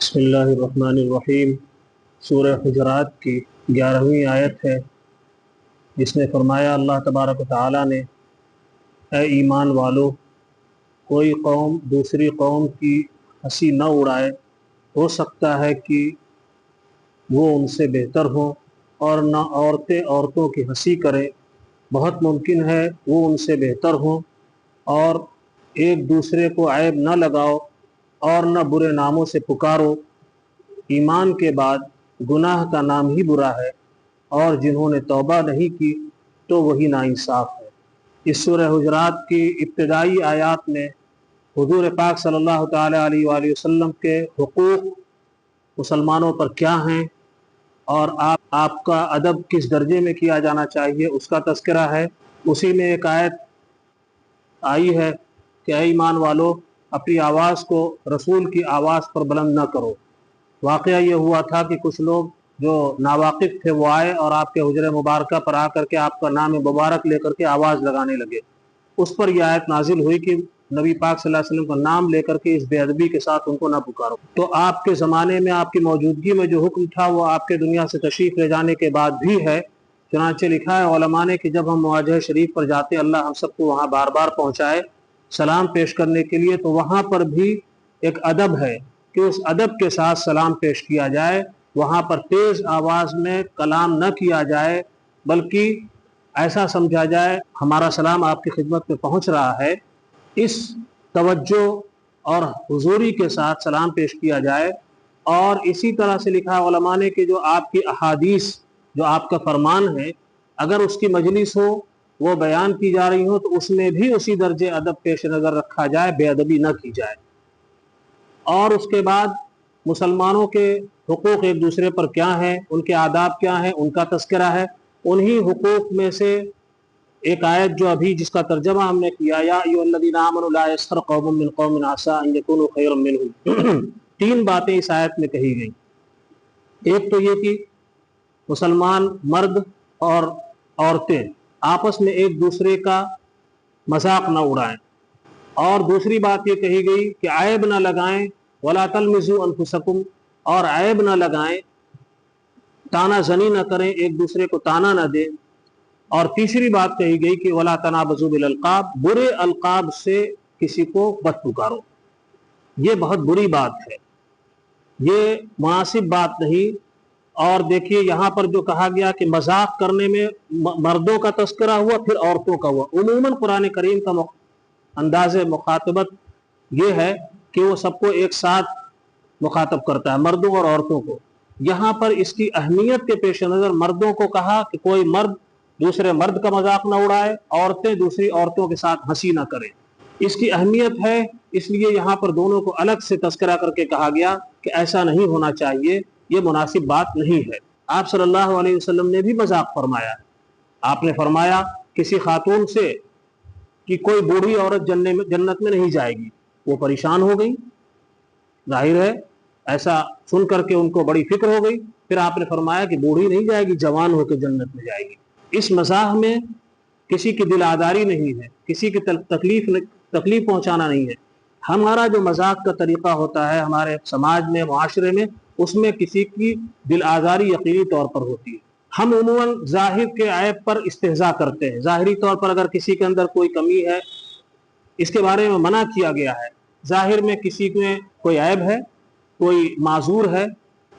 بسم اللہ الرحمن الرحیم۔ سورہ حجرات کی 11ویں آیت ہے، جس میں فرمایا اللہ تبارک و تعالیٰ نے، اے ایمان والو، کوئی قوم دوسری قوم کی ہنسی نہ اڑائے۔ ہو سکتا ہے کہ وہ ان سے بہتر ہوں، اور نہ عورتیں عورتوں کی ہنسی کریں۔ بہت ممکن ہے وہ ان سے بہتر ہوں، اور ایک دوسرے کو عیب نہ لگاؤ اور نہ برے ناموں سے پکارو۔ ایمان کے بعد گناہ کا نام ہی برا ہے، اور جنہوں نے توبہ نہیں کی تو وہی ناانصاف ہے۔ اس سورہ حجرات کی ابتدائی آیات میں حضور پاک صلی اللہ تعالی علیہ وآلہ وسلم کے حقوق مسلمانوں پر کیا ہیں، اور آپ کا ادب کس درجے میں کیا جانا چاہیے، اس کا تذکرہ ہے۔ اسی میں ایک آیت آئی ہے کہ اے ایمان والو، اپنی آواز کو رسول کی آواز پر بلند نہ کرو۔ واقعہ یہ ہوا تھا کہ کچھ لوگ جو ناواقف تھے وہ آئے اور آپ کے حجرہ مبارکہ پر آ کر کے آپ کا نام مبارک لے کر کے آواز لگانے لگے۔ اس پر یہ آیت نازل ہوئی کہ نبی پاک صلی اللہ علیہ وسلم کا نام لے کر کے اس بے ادبی کے ساتھ ان کو نہ پکارو۔ تو آپ کے زمانے میں آپ کی موجودگی میں جو حکم تھا وہ آپ کے دنیا سے تشریف لے جانے کے بعد بھی ہے۔ چنانچہ لکھا ہے علماء نے کہ جب ہم مواجہ شریف پر جاتے، اللہ ہم سب کو وہاں بار بار پہنچائے سلام پیش کرنے کے لیے، تو وہاں پر بھی ایک ادب ہے کہ اس ادب کے ساتھ سلام پیش کیا جائے۔ وہاں پر تیز آواز میں کلام نہ کیا جائے، بلکہ ایسا سمجھا جائے ہمارا سلام آپ کی خدمت میں پہنچ رہا ہے، اس توجہ اور حضوری کے ساتھ سلام پیش کیا جائے۔ اور اسی طرح سے لکھا علماء نے کہ جو آپ کی احادیث، جو آپ کا فرمان ہے، اگر اس کی مجلس ہو، وہ بیان کی جا رہی ہو، تو اس میں بھی اسی درجے ادب پیش نظر رکھا جائے، بے ادبی نہ کی جائے۔ اور اس کے بعد مسلمانوں کے حقوق ایک دوسرے پر کیا ہیں، ان کے آداب کیا ہیں، ان کا تذکرہ ہے۔ انہی حقوق میں سے ایک آیت جو ابھی جس کا ترجمہ ہم نے کیا، یا ایھا الذین آمنوا لا یسخر قوم من قوم عسى ان یکونوا خیرا منهم، تین باتیں اس آیت میں کہی گئیں۔ ایک تو یہ کہ مسلمان مرد اور عورتیں آپس میں ایک دوسرے کا مذاق نہ اڑائیں، اور دوسری بات یہ کہی گئی کہ عیب نہ لگائیں، ولا تلمزوا انفسکم، اور عیب نہ لگائیں، تانا زنی نہ کریں، ایک دوسرے کو تانا نہ دیں۔ اور تیسری بات کہی گئی کہ ولا تنابزوا بالالقاب، برے القاب سے کسی کو مت پکارو۔ یہ بہت بری بات ہے، یہ مناسب بات نہیں۔ اور دیکھیے یہاں پر جو کہا گیا کہ مذاق کرنے میں مردوں کا تذکرہ ہوا، پھر عورتوں کا ہوا۔ عموماً قرآن کریم کا انداز مخاطبت یہ ہے کہ وہ سب کو ایک ساتھ مخاطب کرتا ہے، مردوں اور عورتوں کو۔ یہاں پر اس کی اہمیت کے پیش نظر مردوں کو کہا کہ کوئی مرد دوسرے مرد کا مذاق نہ اڑائے، عورتیں دوسری عورتوں کے ساتھ ہنسی نہ کریں۔ اس کی اہمیت ہے، اس لیے یہاں پر دونوں کو الگ سے تذکرہ کر کے کہا گیا کہ ایسا نہیں ہونا چاہیے، یہ مناسب بات نہیں ہے۔ آپ صلی اللہ علیہ وسلم نے بھی مذاق فرمایا۔ آپ نے فرمایا کسی خاتون سے کہ کوئی بوڑھی عورت جنت میں نہیں جائے گی، وہ پریشان ہو گئی، ظاہر ہے ایسا سن کر کے ان کو بڑی فکر ہو گئی۔ پھر آپ نے فرمایا کہ بوڑھی نہیں جائے گی، جوان ہو کے جنت میں جائے گی۔ اس مزاح میں کسی کی دل آزاری نہیں ہے، کسی کی تکلیف پہنچانا نہیں ہے۔ ہمارا جو مذاق کا طریقہ ہوتا ہے ہمارے سماج میں، معاشرے میں، اس میں کسی کی دل آزاری یقینی طور پر ہوتی ہے۔ ہم عموماً ظاہر کے عیب پر استہزاء کرتے ہیں۔ ظاہری طور پر اگر کسی کے اندر کوئی کمی ہے، اس کے بارے میں منع کیا گیا ہے۔ ظاہر میں کسی میں کوئی عیب ہے، کوئی معذور ہے،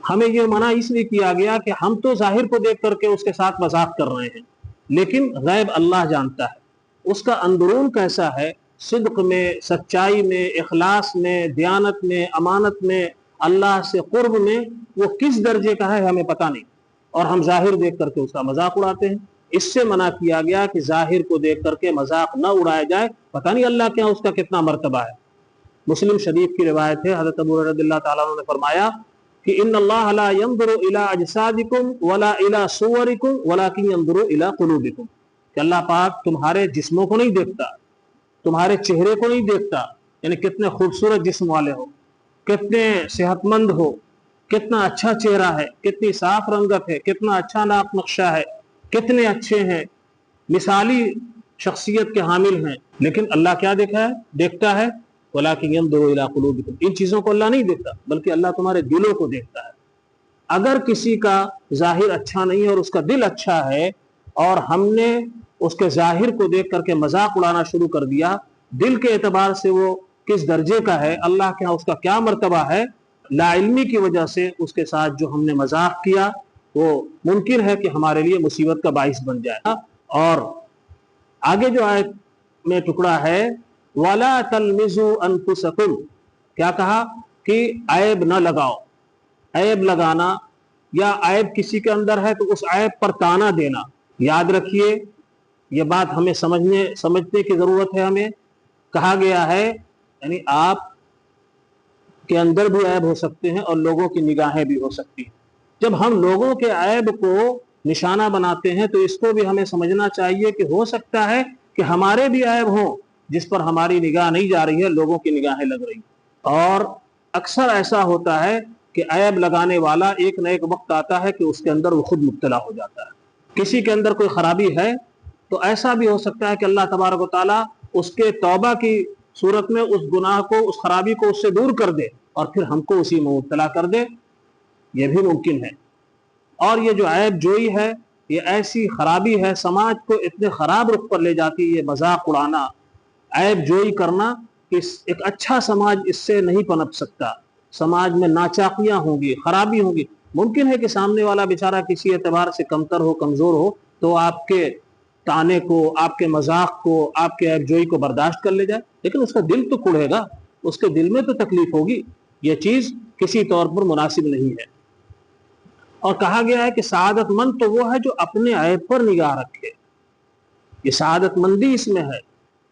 ہمیں یہ منع اس لیے کیا گیا کہ ہم تو ظاہر کو دیکھ کر کے اس کے ساتھ مذاق کر رہے ہیں، لیکن غیب اللہ جانتا ہے، اس کا اندرون کیسا ہے، صدق میں، سچائی میں، اخلاص میں، دیانت میں، امانت میں، اللہ سے قرب میں وہ کس درجے کا ہے ہمیں پتہ نہیں، اور ہم ظاہر دیکھ کر کے اس کا مذاق اڑاتے ہیں۔ اس سے منع کیا گیا کہ ظاہر کو دیکھ کر کے مذاق نہ اڑایا جائے، پتہ نہیں اللہ کے یہاں اس کا کتنا مرتبہ ہے۔ مسلم شریف کی روایت ہے، حضرت ابو ہریرہ رضی اللہ تعالیٰ عنہ نے فرمایا کہ ان اللہ لا ينظر الى اجسادکم ولا الى صورکم ولکن ينظر الى قلوبکم، کہ اللہ پاک تمہارے جسموں کو نہیں دیکھتا، تمہارے چہرے کو نہیں دیکھتا، یعنی کتنے خوبصورت جسم والے ہو، کتنے صحت مند ہو، کتنا اچھا چہرہ ہے، کتنی صاف رنگت ہے، کتنا اچھا ناک نقشہ ہے، کتنے اچھے ہیں، مثالی شخصیت کے حامل ہیں، لیکن اللہ کیا دیکھتا ہے؟ वलाकिन यंजुरु इला कुलूबिकुम, इन चीज़ों को अल्लाह नहीं देखता बल्कि अल्लाह तुम्हारे दिलों को देखता है। अगर किसी का जाहिर अच्छा नहीं है और उसका दिल अच्छा है और हमने उसके जाहिर को देख करके मजाक उड़ाना शुरू कर दिया, दिल के एतबार से वो किस दर्जे का है, अल्लाह के यहाँ उसका क्या मर्तबा है, लाइल्मी की वजह से उसके साथ जो हमने मजाक किया वो मुमकिन है कि हमारे लिए मुसीबत का बाइस बन जाए। और आगे जो आयत में टुकड़ा है, वला तलमिजु अनफुसकुम, क्या कहा कि ऐब न लगाओ। ऐब लगाना या ऐब किसी के अंदर है तो उस ऐब पर ताना देना, याद रखिए ये बात हमें समझने की जरूरत है। हमें कहा गया है यानी आप के अंदर भी ऐब हो सकते हैं और लोगों की निगाहें भी हो सकती हैं। जब हम लोगों के ऐब को निशाना बनाते हैं तो इसको भी हमें समझना चाहिए कि हो सकता है कि हमारे भी ऐब हों जिस पर हमारी निगाह नहीं जा रही है, लोगों की निगाहें लग रही। और अक्सर ऐसा होता है कि ऐब लगाने वाला एक न एक वक्त आता है कि उसके अंदर वो खुद मुब्तला हो जाता है। किसी के अंदर कोई खराबी है तो ऐसा भी हो सकता है कि अल्लाह तबारक व तआला उसके तौबा की सूरत में उस गुनाह को, उस खराबी को उससे दूर कर दे और फिर हमको उसी में मुब्तला कर दे, ये भी मुमकिन है। और ये जो ऐब जोई है ये ऐसी खराबी है, समाज को इतने खराब रुख पर ले जाती है ये मजाक उड़ाना, ऐब जोई करना। एक अच्छा समाज इससे नहीं पनप सकता। समाज में नाचाकियां होंगी, खराबी होंगी। मुमकिन है कि सामने वाला बेचारा किसी एतबार से कमतर हो, कमजोर हो, तो आपके ताने को, आपके मजाक को, आपके ऐबजोई को बर्दाश्त कर ले जाए, लेकिन उसका दिल तो कुढ़ेगा, उसके दिल में तो तकलीफ होगी। यह चीज किसी तौर पर मुनासिब नहीं है। और कहा गया है कि सआदतमंद तो वो है जो अपने ऐब पर निगाह रखे, ये सआदतमंदी इसमें है।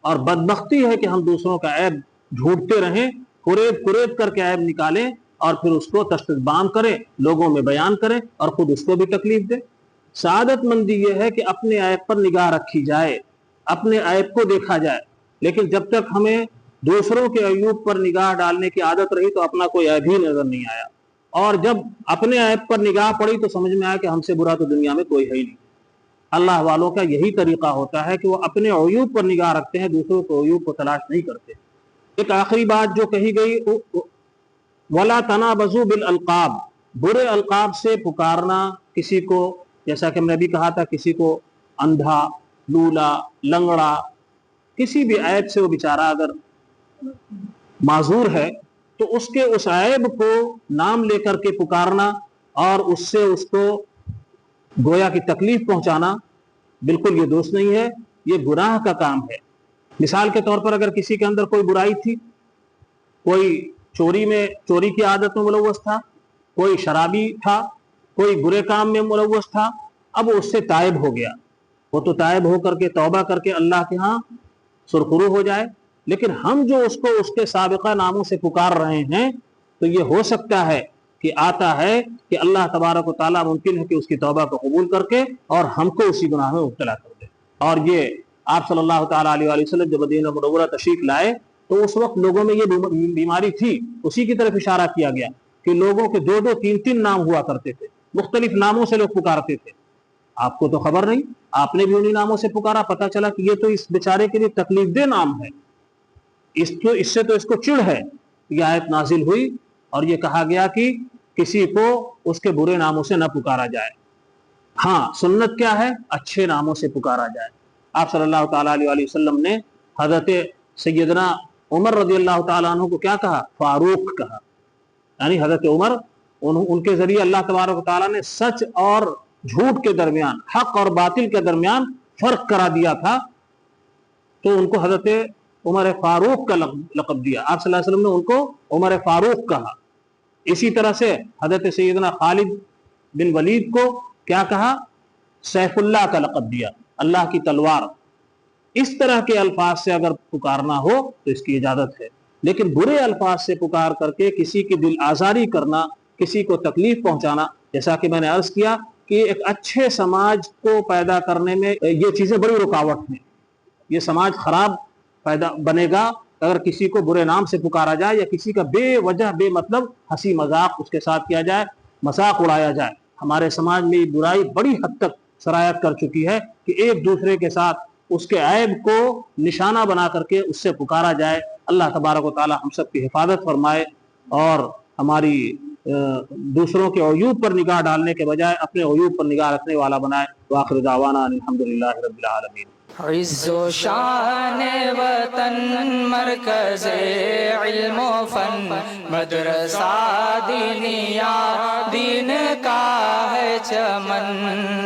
और बदबख्ती है कि हम दूसरों का ऐब ढूंढते रहें, कुरेद कुरेद करके ऐब निकालें और फिर उसको तश्तबाम करें, लोगों में बयान करें और खुद उसको भी तकलीफ दें। सआदतमंदी यह है कि अपने ऐब पर निगाह रखी जाए, अपने ऐब को देखा जाए। लेकिन जब तक हमें दूसरों के अयूब पर निगाह डालने की आदत रही तो अपना कोई ऐब ही नजर नहीं आया, और जब अपने ऐब पर निगाह पड़ी तो समझ में आया कि हमसे बुरा तो दुनिया में कोई है ही नहीं। अल्लाह वालों का यही तरीका होता है कि वो अपने अयूब पर निगाह रखते हैं, दूसरों के अयूब को तलाश नहीं करते। एक आखिरी बात जो कही गई, वला तनाबज़ू बिल अलकाब, बुरे अलकाब से पुकारना किसी को, जैसा कि मैंने अभी कहा था, किसी को अंधा, लूला, लंगड़ा, किसी भी ऐब से वो बेचारा अगर माजूर है तो उसके उस ऐब को नाम लेकर के पुकारना और उससे उसको गोया की तकलीफ पहुंचाना, बिल्कुल ये दोष नहीं है, ये गुनाह का काम है। मिसाल के तौर पर अगर किसी के अंदर कोई बुराई थी, कोई चोरी की आदत में मुलव्वस था, कोई शराबी था, कोई बुरे काम में मुलव्वस था, अब उससे तायब हो गया, वो तो तायब हो करके तौबा करके अल्लाह के यहाँ सुरखुरू हो जाए। लेकिन हम जो उसको उसके साबिका नामों से पुकार रहे हैं तो ये हो सकता है कि आता है कि अल्लाह तबारक व तआला मुमकिन है कि उसकी तौबा को कबूल करके और हमको उसी गुनाह में मुब्तला कर दे। और ये आप सल्लल्लाहु तआला अलैहि वसल्लम जब मदीना मुनव्वरा तशरीफ लाए तो उस वक्त लोगों में ये बीमारी थी, उसी की तरफ इशारा किया गया कि लोगों के 2-2, 3-3 नाम हुआ करते थे, मुख्तलिफ नामों से लोग पुकारते थे। आपको तो खबर नहीं, आपने भी उन्हीं नामों से पुकारा, पता चला कि ये तो इस बेचारे के लिए तकलीफ दे नाम है, इससे तो इसको चिढ़ है। ये आयत नाजिल हुई और ये कहा गया कि किसी को उसके बुरे नामों से न पुकारा जाए। हाँ, सुन्नत क्या है? अच्छे नामों से पुकारा जाए। आप सल्लल्लाहु तआला अलैहि वसल्लम ने हजरत सैयदना उमर रज़ियल्लाहु तआला अन्हु को क्या कहा? फारूक कहा। यानी हजरत उमर, उनके जरिए अल्लाह तबारक व तआला ने सच और झूठ के दरमियान, हक और बातिल के दरमियान फर्क करा दिया था, तो उनको हजरत उमर फारूक का लक़ब दिया। आप सल्लल्लाहु अलैहि वसल्लम ने उनको उमर फारूक कहा। इसी तरह से हजरत सैयदना खालिद बिन वलीद को क्या कहा? सैफुल्लाह का लक़ब दिया, अल्लाह की तलवार। इस तरह के अल्फाज से अगर पुकारना हो तो इसकी इजाजत है, लेकिन बुरे अल्फाज से पुकार करके किसी की दिल आजारी करना, किसी को तकलीफ पहुंचाना, जैसा कि मैंने अर्ज किया कि एक अच्छे समाज को पैदा करने में ये चीजें बड़ी रुकावट हैं। ये समाज खराब बनेगा अगर किसी को बुरे नाम से पुकारा जाए या किसी का बेवजह बेमतलब हंसी मजाक उसके साथ किया जाए, मजाक उड़ाया जाए। हमारे समाज में ये बुराई बड़ी हद तक सरायत कर चुकी है कि एक दूसरे के साथ उसके ऐब को निशाना बना करके उससे पुकारा जाए, اللہ تبارک و تعالی ہم سب کی حفاظت فرمائے اور ہماری دوسروں کے عیوب پر نگاہ ڈالنے کے بجائے اپنے عیوب پر نگاہ رکھنے والا بنائے. وآخر دعوانا الحمدللہ رب العالمین. عز و شان وطن مرکز علم و فن مدرسہ دینیا دین کا ہے چمن.